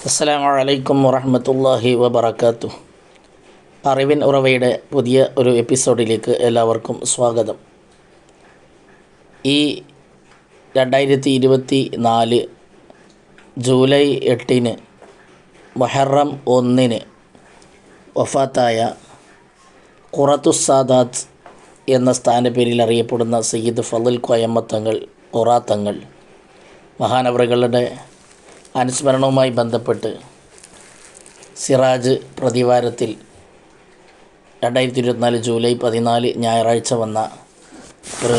അസ്സലാമു അലൈക്കും വറഹ്മത്തുള്ളാഹി വബറകാതുഹു. അറിവിൻ ഉറവയുടെ പുതിയ ഒരു എപ്പിസോഡിലേക്ക് എല്ലാവർക്കും സ്വാഗതം. ഈ 2024 ജൂലൈ 8 മുഹറം 1 വഫാത്തായ ഖുറത്തുസ്സാദാത്ത് എന്ന സ്ഥാനപ്പേരിൽ അറിയപ്പെടുന്ന സയ്യിദ് ഫളിൽ കോയമ്മത്തങ്ങൾ ഖുറാത്തങ്ങൾ മഹാനവറുകളുടെ അനുസ്മരണവുമായി ബന്ധപ്പെട്ട് സിറാജ് പ്രതിവാരത്തിൽ 2024 ജൂലൈ 14 ഞായറാഴ്ച വന്ന ഒരു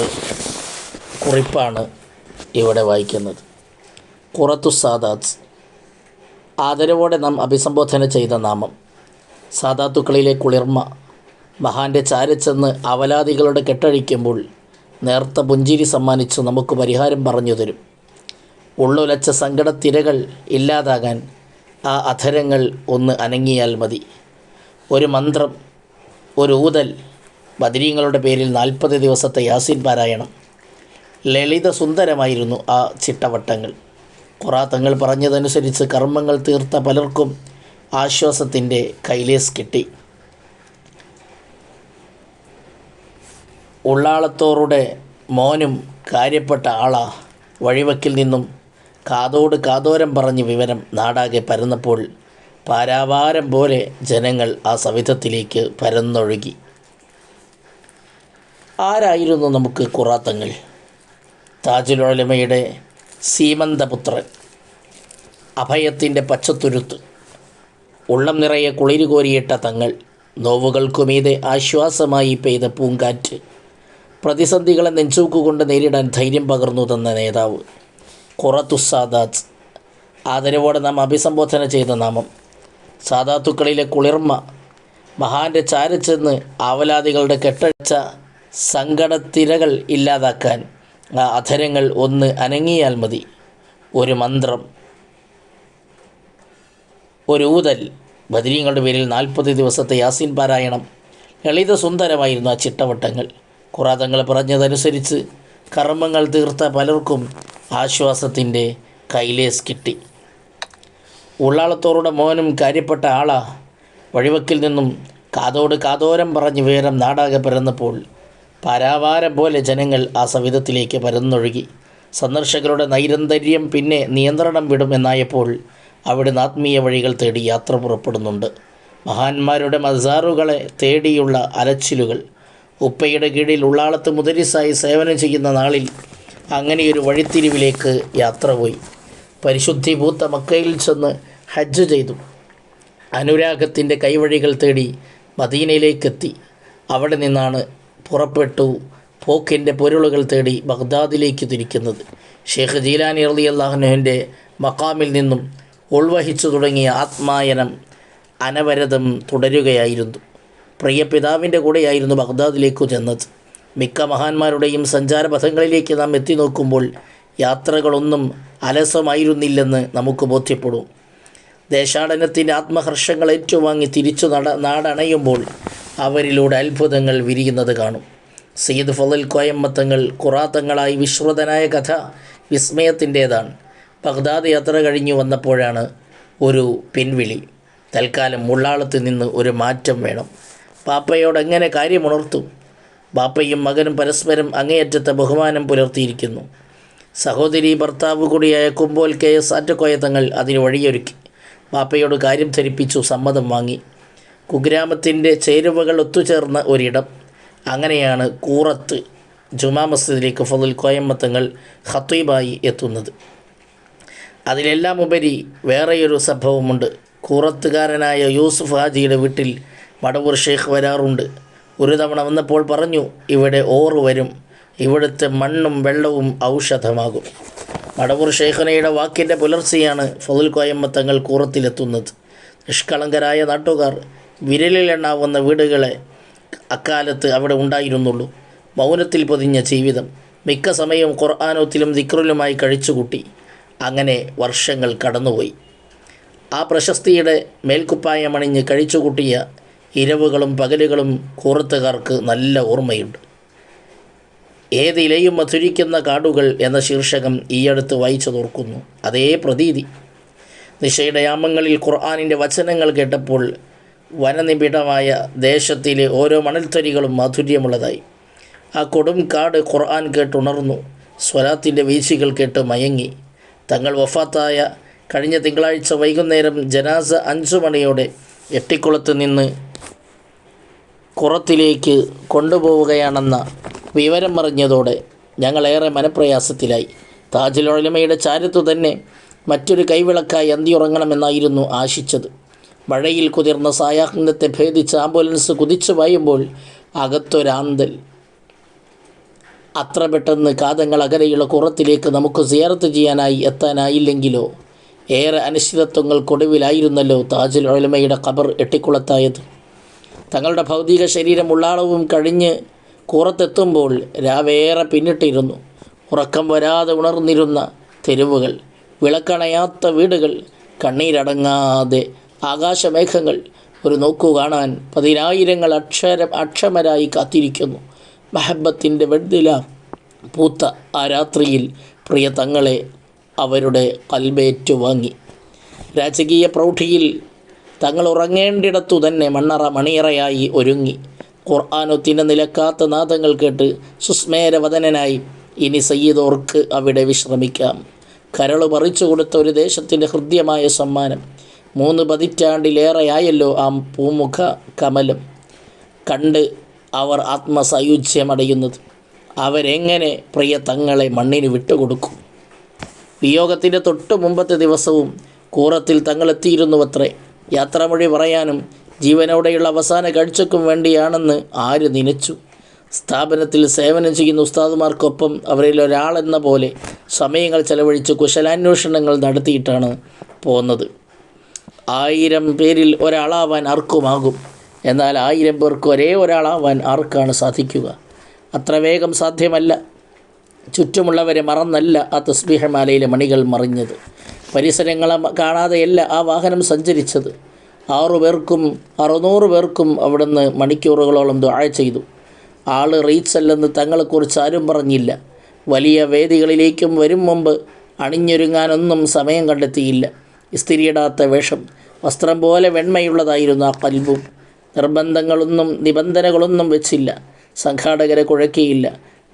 കുറിപ്പാണ് ഇവിടെ വായിക്കുന്നത്. ഖുറത്തുസ്സാദാത്ത്, ആദരവോടെ നാം അഭിസംബോധന ചെയ്ത നാമം, സാദാത്തുക്കളിലെ കുളിർമ, മഹാൻ്റെ ചാരച്ചെന്ന് അവലാദികളുടെ കെട്ടഴിക്കുമ്പോൾ നേർത്ത പുഞ്ചിരി സമ്മാനിച്ച് നമുക്ക് പരിഹാരം പറഞ്ഞു തരും. ഉള്ളുലച്ച സങ്കടത്തിരകൾ ഇല്ലാതാകാൻ ആ അധരങ്ങൾ ഒന്ന് അനങ്ങിയാൽ മതി. ഒരു മന്ത്രം, ഒരു ഊതൽ, ബദരീങ്ങളുടെ പേരിൽ 40 ദിവസത്തെ യാസീൻ പാരായണം. ലളിത സുന്ദരമായിരുന്നു ആ ചിട്ടവട്ടങ്ങൾ. ഖുറാത്തങ്ങൾ പറഞ്ഞതനുസരിച്ച് കർമ്മങ്ങൾ തീർത്ത പലർക്കും ആശ്വാസത്തിൻ്റെ കൈലേസ് കിട്ടി. ഉള്ളാളത്തോറുടെ മോനും കാര്യപ്പെട്ട ആളാ. വഴിവക്കിൽ നിന്നും കാതോട് കാതോരം പറഞ്ഞ് വിവരം നാടാകെ പരന്നപ്പോൾ പാരാവാരം പോലെ ജനങ്ങൾ ആ സവിധത്തിലേക്ക് പരന്നൊഴുകി. ആരായിരുന്നു നമുക്ക് ഖുറാത്തങ്ങൾ? താജുൽ ഉലമയുടെ സീമന്തപുത്രൻ, അഭയത്തിൻ്റെ പച്ചത്തുരുത്ത്, ഉള്ളം നിറയെ കുളിര് കോരിയിട്ട തങ്ങൾ, നോവുകൾക്കുമീതെ ആശ്വാസമായി പെയ്ത പൂങ്കാറ്റ്, പ്രതിസന്ധികളെ നെഞ്ചൂക്കുകൊണ്ട് നേരിടാൻ ധൈര്യം പകർന്നു തന്ന നേതാവ്, ഖുറത്തുസ്സാദാത്ത്. ആദരവോടെ നാം അഭിസംബോധന ചെയ്ത നാമം, സാദാത്തുക്കളിലെ കുളിർമ, മഹാൻ്റെ ചാരച്ചെന്ന് ആവലാദികളുടെ കെട്ടഴിച്ച സങ്കടത്തിരകൾ ഇല്ലാതാക്കാൻ ആ അധരങ്ങൾ ഒന്ന് അനങ്ങിയാൽ മതി. ഒരു മന്ത്രം, ഒരു ഊതൽ, ബദരീങ്ങളുടെ പേരിൽ 40 ദിവസത്തെ യാസീൻ പാരായണം. ലളിത സുന്ദരമായിരുന്നു ആ ചിട്ടവട്ടങ്ങൾ. ഖുറാത്തങ്ങൾ പറഞ്ഞതനുസരിച്ച് കർമ്മങ്ങൾ തീർത്ത പലർക്കും ആശ്വാസത്തിൻ്റെ കൈലേസ് കിട്ടി. ഉള്ളാളത്തോറുടെ മോനും കാര്യപ്പെട്ട ആളാ. വഴിവക്കിൽ നിന്നും കാതോട് കാതോരം പറഞ്ഞ് വിവരം നാടാകെ പരന്നപ്പോൾ പാരാവാരം പോലെ ജനങ്ങൾ ആ സവിധത്തിലേക്ക് പരന്നൊഴുകി. സന്ദർശകരുടെ നൈരന്തര്യം പിന്നെ നിയന്ത്രണം വിടുമെന്നായപ്പോൾ അവിടുന്ന് ആത്മീയ വഴികൾ തേടി യാത്ര പുറപ്പെടുന്നുണ്ട്. മഹാന്മാരുടെ മസാറുകളെ തേടിയുള്ള അലച്ചിലുകൾ. ഉപ്പയുടെ കീഴിൽ ഉള്ളാളത്ത് മുദരിസായി സേവനം ചെയ്യുന്ന നാളിൽ അങ്ങനെയൊരു വഴിത്തിരിവിലേക്ക് യാത്ര പോയി. പരിശുദ്ധീഭൂത്ത മക്കയിൽ ചെന്ന് ഹജ്ജ് ചെയ്തു. അനുരാഗത്തിൻ്റെ കൈവഴികൾ തേടി മദീനയിലേക്കെത്തി. അവിടെ നിന്നാണ് പുറപ്പെട്ടു പോക്കിൻ്റെ പൊരുളുകൾ തേടി ബഗ്ദാദിലേക്ക് തിരിക്കുന്നത്. ഷെയ്ഖ് ജീലാനി റളിയല്ലാഹു അൻഹുവിൻ്റെ മഖാമിൽ നിന്നും ഉൾവഹിച്ചു തുടങ്ങിയ ആത്മായനം അനവരതം തുടരുകയായിരുന്നു. പ്രിയ പിതാവിൻ്റെ കൂടെയായിരുന്നു ബഗ്ദാദിലേക്കു ചെന്നത്. മിക്ക മഹാന്മാരുടെയും സഞ്ചാരപഥങ്ങളിലേക്ക് നാം എത്തി നോക്കുമ്പോൾ യാത്രകളൊന്നും അലസമായിരുന്നില്ലെന്ന് നമുക്ക് ബോധ്യപ്പെടും. ദേശാടനത്തിൻ്റെ ആത്മഹർഷങ്ങൾ ഏറ്റുവാങ്ങി തിരിച്ചു നാടണയുമ്പോൾ അവരിലൂടെ അത്ഭുതങ്ങൾ വിരിയുന്നത് കാണും. സയ്യിദ് ഫളിൽ കോയമ്മത്തങ്ങൾ ഖുറാത്തങ്ങളായി വിശ്രുതനായ കഥ വിസ്മയത്തിൻ്റേതാണ്. ബഗ്ദാദ് യാത്ര കഴിഞ്ഞു വന്നപ്പോഴാണ് ഒരു പിൻവിളി. തൽക്കാലം ഉള്ളാളത്ത് നിന്ന് ഒരു മാറ്റം വേണം. ബാപ്പയോടെങ്ങനെ കാര്യമുണർത്തും? ബാപ്പയും മകനും പരസ്പരം അങ്ങേയറ്റത്തെ ബഹുമാനം പുലർത്തിയിരിക്കുന്നു. സഹോദരി ഭർത്താവ് കൂടിയായ കുമ്പോൽ KS ആറ്റക്കോയത്തങ്ങൾ അതിന് വഴിയൊരുക്കി. ബാപ്പയോട് കാര്യം ധരിപ്പിച്ചു, സമ്മതം വാങ്ങി. കുഗ്രാമത്തിൻ്റെ ചേരുവകൾ ഒത്തുചേർന്ന ഒരിടം. അങ്ങനെയാണ് കൂറത്ത് ജുമാ മസ്ജിദിലേക്ക് ഫളിൽ കോയമ്മത്തങ്ങൾ ഖത്തീബായി എത്തുന്നത്. അതിലെല്ലാം ഉപരി വേറെയൊരു സംഭവമുണ്ട്. കൂറത്തുകാരനായ യൂസുഫ് ഹാജിയുടെ വീട്ടിൽ മടവൂർ ഷെയ്ഖ് വരാറുണ്ട്. ഒരു തവണ വന്നപ്പോൾ പറഞ്ഞു, ഇവിടെ ഓറ് വരും, ഇവിടുത്തെ മണ്ണും വെള്ളവും ഔഷധമാകും. മടവൂർ ഷെയ്ഖുനയുടെ വാക്കിൻ്റെ പുലർച്ചെയാണ് ഫളിൽ കോയമ്മത്തങ്ങൾ കൂറത്തിലെത്തുന്നത്. നിഷ്കളങ്കരായ നാട്ടുകാർ, വിരലിലെണ്ണാവുന്ന വീടുകളെ അക്കാലത്ത് അവിടെ ഉണ്ടായിരുന്നുള്ളൂ. മൗനത്തിൽ പൊതിഞ്ഞ ജീവിതം. മിക്ക സമയവും ഖുർആനോത്തിലും ദിക്റിലുമായി കഴിച്ചുകൂട്ടി. അങ്ങനെ വർഷങ്ങൾ കടന്നുപോയി. ആ പ്രശസ്തിയുടെ മേൽക്കുപ്പായമണിഞ്ഞ് കഴിച്ചുകൂട്ടിയ ഇരവുകളും പകലുകളും കൂറത്തുകാർക്ക് നല്ല ഓർമ്മയുണ്ട്. ഏതിലയും മധുരിക്കുന്ന കാടുകൾ എന്ന ശീർഷകം ഈയടുത്ത് വായിച്ചു നോർക്കുന്നു. അതേ പ്രതീതി. നിശയുടെ യാമങ്ങളിൽ ഖുർആനിൻ്റെ വചനങ്ങൾ കേട്ടപ്പോൾ വനനിബിഡമായ ദേശത്തിലെ ഓരോ മണൽത്തരികളും മാധുര്യമുള്ളതായി. ആ കൊടും കാട് ഖുർആൻ കേട്ടുണർന്നു. സ്വലാത്തിൻ്റെ വീഴ്ചകൾ കേട്ട് മയങ്ങി. തങ്ങൾ വഫാത്തായ കഴിഞ്ഞ തിങ്കളാഴ്ച വൈകുന്നേരം ജനാസ 5 മണിയോടെ എട്ടിക്കുളത്ത് നിന്ന് കുറത്തിലേക്ക് കൊണ്ടുപോവുകയാണെന്ന വിവരം അറിഞ്ഞതോടെ ഞങ്ങളേറെ മനപ്രയാസത്തിലായി. താജുൽ ഉലമയുടെ ചാരത്തു തന്നെ മറ്റൊരു കൈവിളക്കായി അന്തിയുറങ്ങണമെന്നായിരുന്നു ആശിച്ചത്. മഴയിൽ കുതിർന്ന സായാഹ്നത്തെ ഭേദിച്ച് ആംബുലൻസ് കുതിച്ചു പായുമ്പോൾ അകത്തൊരാന്തൽ. അത്ര പെട്ടെന്ന് കാതങ്ങൾ അകലെയുള്ള കുറത്തിലേക്ക് നമുക്ക് സിയാറത്ത് ചെയ്യാനായി എത്താനായില്ലെങ്കിലോ? ഏറെ അനിശ്ചിതത്വങ്ങൾക്കൊടുവിലായിരുന്നല്ലോ താജുൽ ഉലമയുടെ ഖബർ എട്ടിക്കുളത്തായത്. തങ്ങളുടെ ഭൗതിക ശരീരം ഉള്ളാളവും കഴിഞ്ഞ് കൂറത്തെത്തുമ്പോൾ രാവേറെ പിന്നിട്ടിരുന്നു. ഉറക്കം വരാതെ ഉണർന്നിരുന്ന തെരുവുകൾ, വിളക്കണയാത്ത വീടുകൾ, കണ്ണീരടങ്ങാതെ ആകാശമേഘങ്ങൾ, ഒരു നോക്കു കാണാൻ 10,000-ങ്ങൾ അക്ഷമരായി കാത്തിരിക്കുന്നു. മഹബത്തിൻ്റെ വെണ്ണില പൂത്ത ആ രാത്രിയിൽ പ്രിയ തങ്ങളെ അവരുടെ കൽബേറ്റു വാങ്ങി. രാജകീയ പ്രൗഢിയിൽ തങ്ങൾ ഉറങ്ങേണ്ടിടത്തു തന്നെ മണിയറയായി ഒരുങ്ങി. ഖുർആനൊത്തിന് നിലക്കാത്ത നാദങ്ങൾ കേട്ട് സുസ്മേരവദനായി ഇനി സയ്യിദോർക്ക് അവിടെ വിശ്രമിക്കാം. കരളു പറിച്ചു കൊടുത്ത ഒരു ദേശത്തിൻ്റെ ഹൃദ്യമായ സമ്മാനം. 3 പതിറ്റാണ്ടിലേറെയായല്ലോ ആ പൂമുഖ കമലം കണ്ട് അവർ ആത്മസായുജ്യമടയുന്നത്. അവരെങ്ങനെ പ്രിയ തങ്ങളെ മണ്ണിന് വിട്ടുകൊടുക്കും? വിയോഗത്തിൻ്റെ തൊട്ട് മുമ്പത്തെ ദിവസവും കൂറത്തിൽ തങ്ങളെത്തിയിരുന്നുവത്രേ. യാത്രാമൊഴി പറയാനും ജീവനോടെയുള്ള അവസാന കാഴ്ചയ്ക്കും വേണ്ടിയാണെന്ന് ആര് നനച്ചു? സ്ഥാപനത്തിൽ സേവനം ചെയ്യുന്ന ഉസ്താദുമാർക്കൊപ്പം അവരിൽ ഒരാളെന്ന പോലെ സമയങ്ങൾ ചെലവഴിച്ച് കുശലാന്വേഷണങ്ങൾ നടത്തിയിട്ടാണ് പോകുന്നത്. 1000 പേരിൽ ഒരാളാവാൻ ആർക്കുമാകും. എന്നാൽ 1000 പേർക്ക് ഒരേ ഒരാളാവാൻ ആർക്കാണ് സാധിക്കുക? അത്ര വേഗം സാധ്യമല്ല. ചുറ്റുമുള്ളവരെ മറന്നല്ല ആ തസ്ബീഹ് മാലയിലെ മണികൾ മറിഞ്ഞത്. പരിസരങ്ങളെ കാണാതെയല്ല ആ വാഹനം സഞ്ചരിച്ചത്. 6 പേർക്കും 600 പേർക്കും അവിടുന്ന് മണിക്കൂറുകളോളം ദുആ ചെയ്തു. ആൾ റീച്ചല്ലെന്ന് തങ്ങളെക്കുറിച്ച് ആരും പറഞ്ഞില്ല. വലിയ വേദികളിലേക്കും വരും മുമ്പ് അണിഞ്ഞൊരുങ്ങാനൊന്നും സമയം കണ്ടെത്തിയില്ല. ഇസ്തിരിയിടാത്ത വേഷം, വസ്ത്രം പോലെ വെണ്മയുള്ളതായിരുന്നു ആ കൽബും. നിബന്ധനകളൊന്നും വെച്ചില്ല. സംഘാടകരെ കുഴക്കിയില്ല.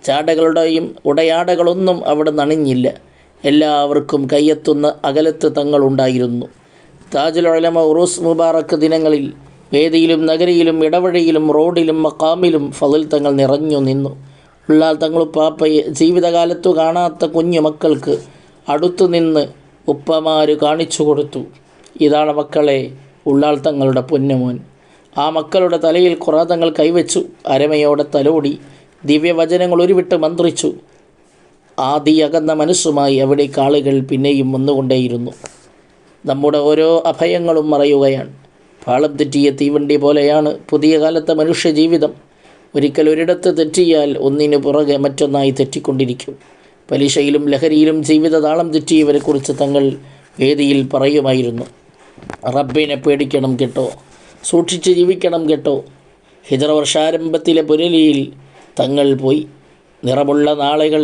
ചാടകളുടെയും ഉടയാടകളൊന്നും അവിടെ നണിഞ്ഞില്ല. എല്ലാവർക്കും കയ്യെത്തുന്ന അകലത്ത് തങ്ങളുണ്ടായിരുന്നു. താജുൽ ഉലമ ഉറൂസ് മുബാറക്ക് ദിനങ്ങളിൽ വേദിയിലും നഗരിയിലും ഇടവഴിയിലും റോഡിലും മക്കാമിലും ഫളിൽ തങ്ങൾ നിറഞ്ഞു നിന്നു. ഉള്ളാൽ തങ്ങളുപ്പാപ്പയെ ജീവിതകാലത്തു കാണാത്ത കുഞ്ഞു മക്കൾക്ക് അടുത്തുനിന്ന് ഉപ്പമാർ കാണിച്ചു കൊടുത്തു. ഇതാണ് മക്കളെ ഉള്ളാൽ തങ്ങളുടെ പൊന്നുമോൻ. ആ മക്കളുടെ തലയിൽ ഖുറാതങ്ങൾ കൈവച്ചു. അരമയോടെ തലോടി ദിവ്യവചനങ്ങൾ ഉരുവിട്ട് മന്ത്രിച്ചു. ആദിയകന്ന മനസ്സുമായി അവിടേക്ക് ആളുകൾ പിന്നെയും വന്നുകൊണ്ടേയിരുന്നു. നമ്മുടെ ഓരോ അഭയങ്ങളും മറയുകയാണ്. പാളം തെറ്റിയ തീവണ്ടി പോലെയാണ് പുതിയ കാലത്തെ മനുഷ്യ ജീവിതം. ഒരിക്കൽ ഒരിടത്ത് തെറ്റിയാൽ ഒന്നിനു പുറകെ മറ്റൊന്നായി തെറ്റിക്കൊണ്ടിരിക്കും. പലിശയിലും ലഹരിയിലും ജീവിത താളം തെറ്റിയവരെക്കുറിച്ച് തങ്ങൾ വേദിയിൽ പറയുമായിരുന്നു. റബ്ബിനെ പേടിക്കണം കേട്ടോ, സൂക്ഷിച്ച് ജീവിക്കണം കേട്ടോ. ഹിജ്റ വർഷാരംഭത്തിലെ പുരലിയിൽ തങ്ങൾ പോയി. നിറമുള്ള നാളുകൾ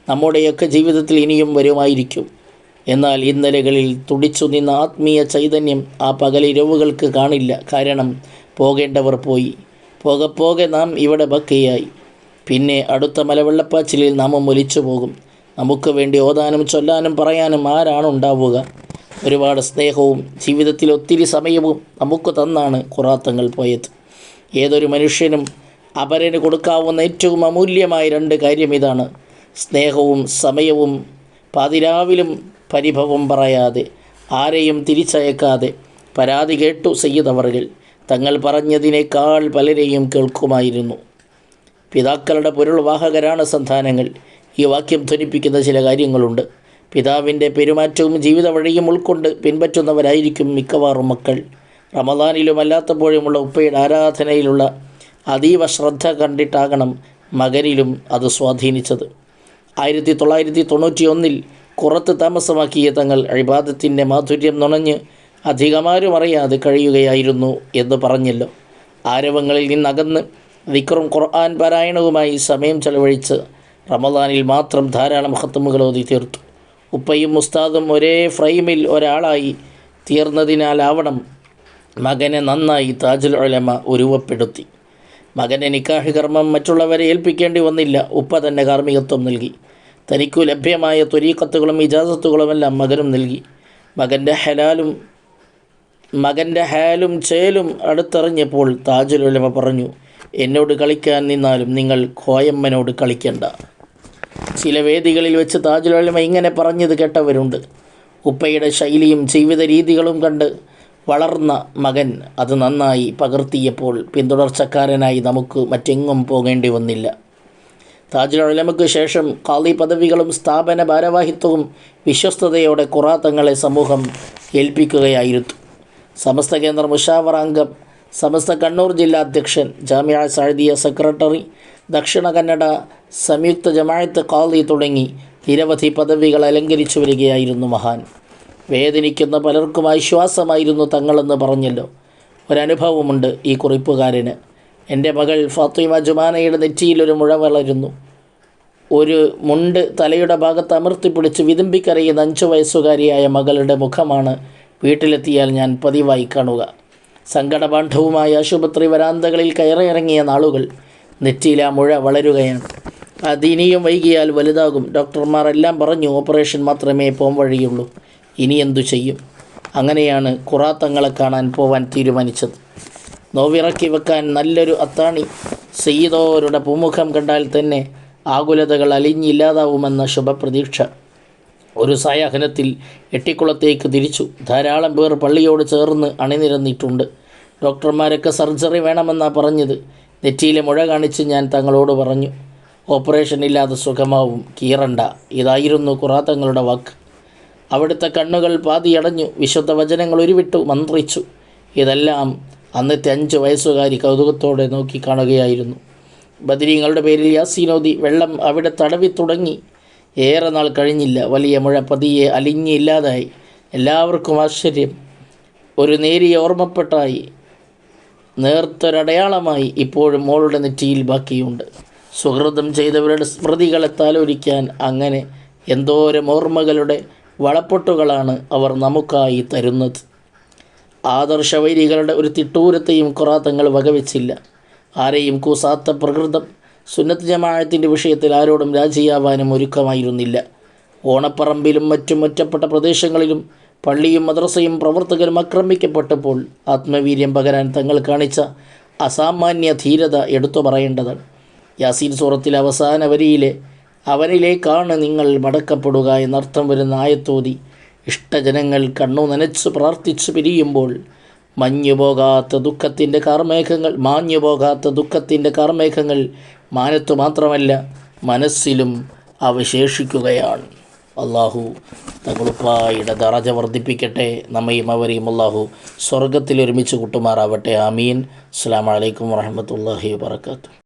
നമ്മുടെയൊക്കെ ജീവിതത്തിൽ ഇനിയും വരുമായിരിക്കും. എന്നാൽ ഇന്നലകളിൽ തുടിച്ചു നിന്ന ആത്മീയ ചൈതന്യം ആ പകലിരവുകൾക്ക് കാണില്ല. കാരണം പോകേണ്ടവർ പോയി. പോകെ നാം ഇവിടെ ബക്കയായി. പിന്നെ അടുത്ത മലവെള്ളപ്പാച്ചിലിൽ നാമും ഒലിച്ചു പോകും. നമുക്ക് വേണ്ടി ഓതാനും ചൊല്ലാനും പറയാനും ആരാണുണ്ടാവുക? ഒരുപാട് സ്നേഹവും ജീവിതത്തിൽ ഒത്തിരി സമയവും നമുക്ക് തന്നാണ് ഖുറാത്തങ്ങൾ പോയത്. ഏതൊരു മനുഷ്യനും അപരന് കൊടുക്കാവുന്ന ഏറ്റവും അമൂല്യമായ 2 കാര്യം ഇതാണ്: സ്നേഹവും സമയവും. പാതിരാവിലും പരിഭവം പറയാതെ, ആരെയും തിരിച്ചയക്കാതെ പരാതി കേട്ടു സയ്യിദ് അവറുകൾ. തങ്ങൾ പറഞ്ഞതിനേക്കാൾ പലരെയും കേൾക്കുമായിരുന്നു. പിതാക്കളുടെ പൊരുൾവാഹകരാണ് സന്താനങ്ങൾ. ഈ വാക്യം ധ്വനിപ്പിക്കുന്ന ചില കാര്യങ്ങളുണ്ട്. പിതാവിൻ്റെ പെരുമാറ്റവും ജീവിത വഴിയും ഉൾക്കൊണ്ട് പിൻപറ്റുന്നവരായിരിക്കും മിക്കവാറും മക്കൾ. റമദാനിലും അല്ലാത്തപ്പോഴുമുള്ള ഉപ്പയുടെ ആരാധനയിലുള്ള അതീവ ശ്രദ്ധ കണ്ടിട്ടാകണം മകനിലും അത് സ്വാധീനിച്ചത്. 1991 കുറത്ത് താമസമാക്കിയ തങ്ങൾ ഇബാദത്തിൻ്റെ മാധുര്യം നുണഞ്ഞ് അധികമാരും അറിയാതെ കഴിയുകയായിരുന്നു എന്ന് പറഞ്ഞല്ലോ. ആരവങ്ങളിൽ നിന്നകന്ന് ദിക്റും ഖുർആൻ പാരായണവുമായി സമയം ചെലവഴിച്ച് റമദാനിൽ മാത്രം ധാരാളം ഖത്മുകൾ ഓതി തീർത്തു. ഉപ്പയും ഉസ്താദും ഒരേ ഫ്രെയിമിൽ ഒരാളായി തീർന്നതിനാലാവണം മകനെ നന്നായി താജുൽ ഉലമ ഉരുവപ്പെടുത്തി. മകൻ്റെ നിക്കാഹ് കർമ്മം മറ്റുള്ളവരെ ഏൽപ്പിക്കേണ്ടി വന്നില്ല. ഉപ്പ തന്നെ കാർമ്മികത്വം നൽകി. തനിക്കു ലഭ്യമായ ത്വരീഖത്തുകളും ഇജാസത്തുകളുമെല്ലാം മകനും നൽകി. മകൻ്റെ ഹാലും ചേലും അടുത്തറിഞ്ഞപ്പോൾ താജുൽ ഉലമ പറഞ്ഞു, എന്നോട് കളിക്കാൻ നിന്നാലും നിങ്ങൾ കോയമ്മനോട് കളിക്കണ്ട. ചില വേദികളിൽ വെച്ച് താജുൽ ഉലമ ഇങ്ങനെ പറഞ്ഞത് കേട്ടവരുണ്ട്. ഉപ്പയുടെ ശൈലിയും ജീവിത രീതികളും കണ്ട് വളർന്ന മകൻ അത് നന്നായി പകർത്തിയപ്പോൾ പിന്തുടർച്ചക്കാരനായി നമുക്ക് മറ്റെങ്ങും പോകേണ്ടി വന്നില്ല. താജുൽ ഉലമയ്ക്ക് ശേഷം ഖാദി പദവികളും സ്ഥാപന ഭാരവാഹിത്വവും വിശ്വസ്തയോടെ ഖുറാ തങ്ങളെ സമൂഹം ഏൽപ്പിക്കുകയായിരുന്നു. സമസ്ത കേന്ദ്ര മുഷാവറ അംഗം, സമസ്ത കണ്ണൂർ ജില്ലാ അധ്യക്ഷൻ, ജാമിഅ സഅദിയ സെക്രട്ടറി, ദക്ഷിണ കന്നഡ സംയുക്ത ജമാഅത്ത് ഖാദി തുടങ്ങി നിരവധി പദവികൾ അലങ്കരിച്ചു വരികയായിരുന്നു മഹാൻ. വേദനിക്കുന്ന പലർക്കും ആശ്വാസമായിരുന്നു തങ്ങളെന്ന് പറഞ്ഞല്ലോ. ഒരനുഭവമുണ്ട് ഈ കുറിപ്പുകാരന്. എൻ്റെ മകൾ ഫാത്തിമ ജുമാനയുടെ നെറ്റിയിലൊരു മുഴ വളരുന്നു. ഒരു മുണ്ട് തലയുടെ ഭാഗത്ത് അമർത്തിപ്പിടിച്ച് വിതുമ്പിക്കരയുന്ന 5 വയസ്സുകാരിയായ മകളുടെ മുഖമാണ് വീട്ടിലെത്തിയാൽ ഞാൻ പതിവായി കാണുക. സങ്കടപാണ്ഡവുമായ ആശുപത്രി വരാന്തകളിൽ കയറിയിറങ്ങിയ നാളുകൾ. നെറ്റിയിൽ ആ മുഴ വളരുകയാണ്. അതിനിയും വൈകിയാൽ വലുതാകും. ഡോക്ടർമാർ എല്ലാം പറഞ്ഞു ഓപ്പറേഷൻ മാത്രമേ പോം വഴിയുള്ളൂ. ഇനി എന്തു ചെയ്യും? അങ്ങനെയാണ് ഖുറാ തങ്ങളെ കാണാൻ പോവാൻ തീരുമാനിച്ചത്. നോവിറക്കി വെക്കാൻ നല്ലൊരു അത്താണി, സയ്യിദോരുടെ പൂമുഖം കണ്ടാൽ തന്നെ ആകുലതകൾ അലിഞ്ഞില്ലാതാവുമെന്ന ശുഭപ്രതീക്ഷ. ഒരു സായാഹ്നത്തിൽ എട്ടിക്കുളത്തേക്ക് തിരിച്ചു. ധാരാളം പേർ പള്ളിയോട് ചേർന്ന് അണിനിരന്നിട്ടുണ്ട്. ഡോക്ടർമാരൊക്കെ സർജറി വേണമെന്നാണ് പറഞ്ഞത്. നെറ്റിയിലെ മുഴ കാണിച്ച് ഞാൻ തങ്ങളോട് പറഞ്ഞു, ഓപ്പറേഷൻ ഇല്ലാതെ സുഖമാവും, കീറണ്ട. ഇതായിരുന്നു ഖുറാ തങ്ങളുടെ വാക്ക്. അവിടുത്തെ കണ്ണുകൾ പാതിയടഞ്ഞു. വിശുദ്ധ വചനങ്ങൾ ഉരുവിട്ടു മന്ത്രിച്ചു. ഇതെല്ലാം അന്നത്തെ 5 വയസ്സുകാരി കൗതുകത്തോടെ നോക്കി കാണുകയായിരുന്നു. ബദരീങ്ങളുടെ പേരിൽ യാസീനോദി വെള്ളം അവിടെ തടവി തുടങ്ങി. ഏറെ നാൾ കഴിഞ്ഞില്ല, വലിയ മുഴ പതിയെ അലിഞ്ഞില്ലാതായി. എല്ലാവർക്കും ആശ്ചര്യം. ഒരു നേരിയ ഓർമ്മപ്പെട്ടായി, നേർത്തൊരടയാളമായി ഇപ്പോഴും മോളുടെ നെറ്റിയിൽ ബാക്കിയുണ്ട്. സുഹൃതം ചെയ്തവരുടെ സ്മൃതികളെ താലോലിക്കാൻ അങ്ങനെ എന്തോരം ഓർമ്മകളുടെ വളപ്പൊട്ടുകളാണ് അവർ നമുക്കായി തരുന്നത്. ആദർശവൈരികളുടെ ഒരു തിട്ടൂരത്തെയും ഖുറാ തങ്ങൾ വകവെച്ചില്ല. ആരെയും കൂസാത്ത പ്രകൃതം. സുന്നത്ത് ജമാഅത്തിൻ്റെ വിഷയത്തിൽ ആരോടും രാജിയാവാനും ഒരുക്കമായിരുന്നില്ല. ഓണപ്പറമ്പിലും മറ്റും ഒറ്റപ്പെട്ട പ്രദേശങ്ങളിലും പള്ളിയും മദ്രസയും പ്രവർത്തകരും ആക്രമിക്കപ്പെട്ടപ്പോൾ ആത്മവീര്യം പകരാൻ തങ്ങൾ കാണിച്ച അസാമാന്യ ധീരത എടുത്തു പറയേണ്ടതാണ്. യാസീൻ സൂറത്തിലെ അവസാന വരിയിലെ അവനിലേക്കാണ് നിങ്ങൾ മടക്കപ്പെടുക എന്നർത്ഥം വരുന്ന ആയത്തോതി ഇഷ്ടജനങ്ങൾ കണ്ണു നനച്ച് പ്രാർത്ഥിച്ചു പിരിയുമ്പോൾ മാഞ്ഞുപോകാത്ത ദുഃഖത്തിൻ്റെ കാർമേഘങ്ങൾ മാനത്തു മാത്രമല്ല മനസ്സിലും അവശേഷിക്കുകയാണ്. അള്ളാഹു തങ്ങളുപ്പായുടെ ദറജ വർദ്ധിപ്പിക്കട്ടെ. നമ്മയും അവരെയും അള്ളാഹു സ്വർഗത്തിൽ ഒരുമിച്ച് കൂട്ടുമാറാവട്ടെ. ആമീൻ. അസ്സലാമു അലൈക്കും വറഹ്മത്തുള്ളാഹി വബറകാതുഹു.